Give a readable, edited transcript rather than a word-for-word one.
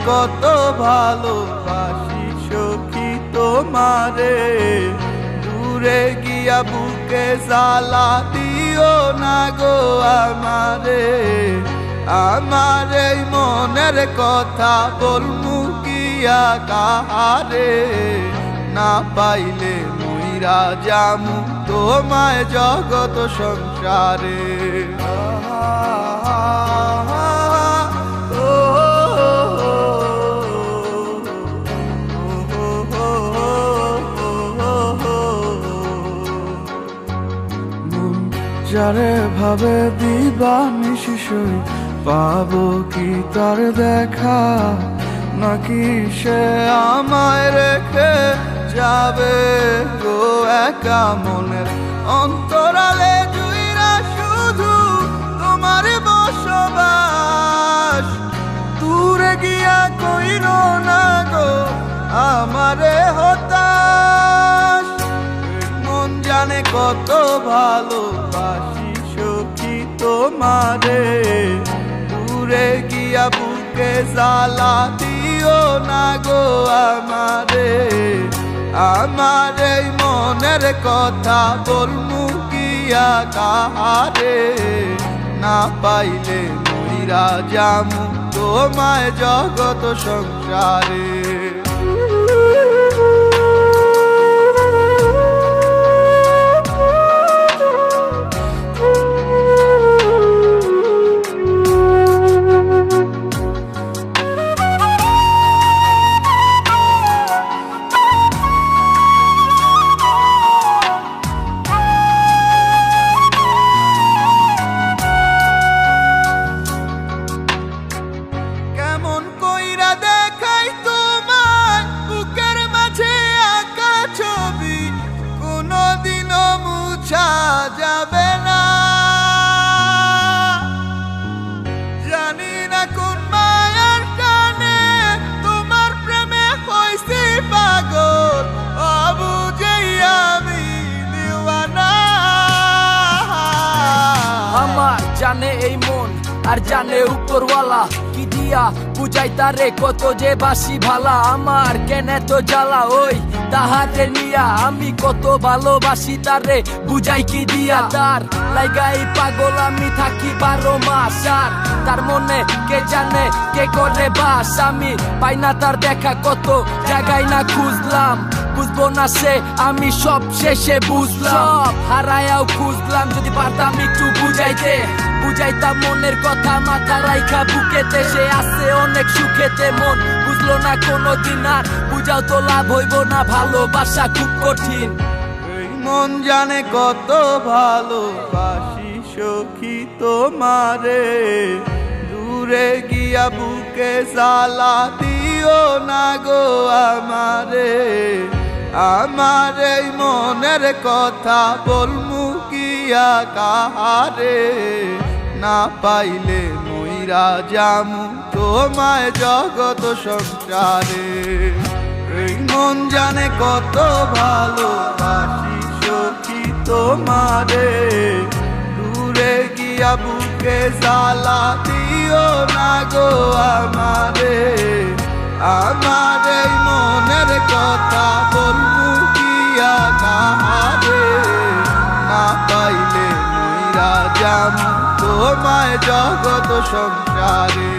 কত ভালোবাসি সখী তোমারে, দূরে গিয়া বুকে জ্বালা দিও না গো আমারে। আমার এই মনের কথা বলমু কিয়া কাহারে, না পাইলে মুইরা যামু তোমায় জগত সংসারে। যারে ভাবে দিবানিশি সই, পাবো কি তার দেখা, নাকি সে আমায় রেখে যাবে গো একা মনের অন্তরালে জুইরা শুধু তোমার বসবাস। দূরে গিয়া কইরো না গো আমারে হতাশ, মন জানে কত ভালোবাসি সখী তোমারে, দূরে গিয়া বুকে জ্বালা দিও না গো আমারে। আমার এই মনের কথা বলমু কিয়া কাহারে, না পাইলে মুইরা যামু তোমায় জগত সংসারে। যাবে না জানি না কোন মায়ার টানে তোমার প্রেমে হইছি পাগল, অবুঝেই আমি দিওয়ানা। আমার জানে এই মন আর জানে উপরওয়ালা, কি দিয়া বুঝাই তারে কত যে বাসি ভালা। আমার কেন তো জ্বালা ওই তাহারে নিয়া, আমি কত ভালোবাসি তারে বুঝাই কি দিয়া। তার লাইগাই পাগল আমি থাকি 12 মাস, আর তার মনে কে জানে কে করে বাস। আমি পাই না তার দেখা, কত জায়গায় না খুঁজলাম, বুঝবো না সে আমি সব শেষে বুঝলাম। হারায়াও খুঁজলাম, যদি পারতাম একটু বুঝাইতাম মনের কথা মাথা রাইখা বুকেতে। সে আছে অনেক সুখেতে, মন বুঝলো না কোনোদিন, আর বুঝাও তো লাভ হইব না, ভালোবাসা খুব কঠিন। এই মন জানে কত ভালোবাসি সখী তোমারে, দূরে গিয়া বুকে জ্বালা দিও না গো আমারে। আমার এই মনের কথা বলমু কিয়া কাহারে, না পাইলে মুইরা যামু তোমায় জগত সংসারে। এই মন জানে কত ভালোবাসি সখী তোমারে, দূরে গিয়া বুকে জ্বালা দিও না গো আমারে। আমার এই মনের কথা বলমু কিয়া কাহারে, না পাইলে মুইরা যামু তোমায় জগত সংসারে।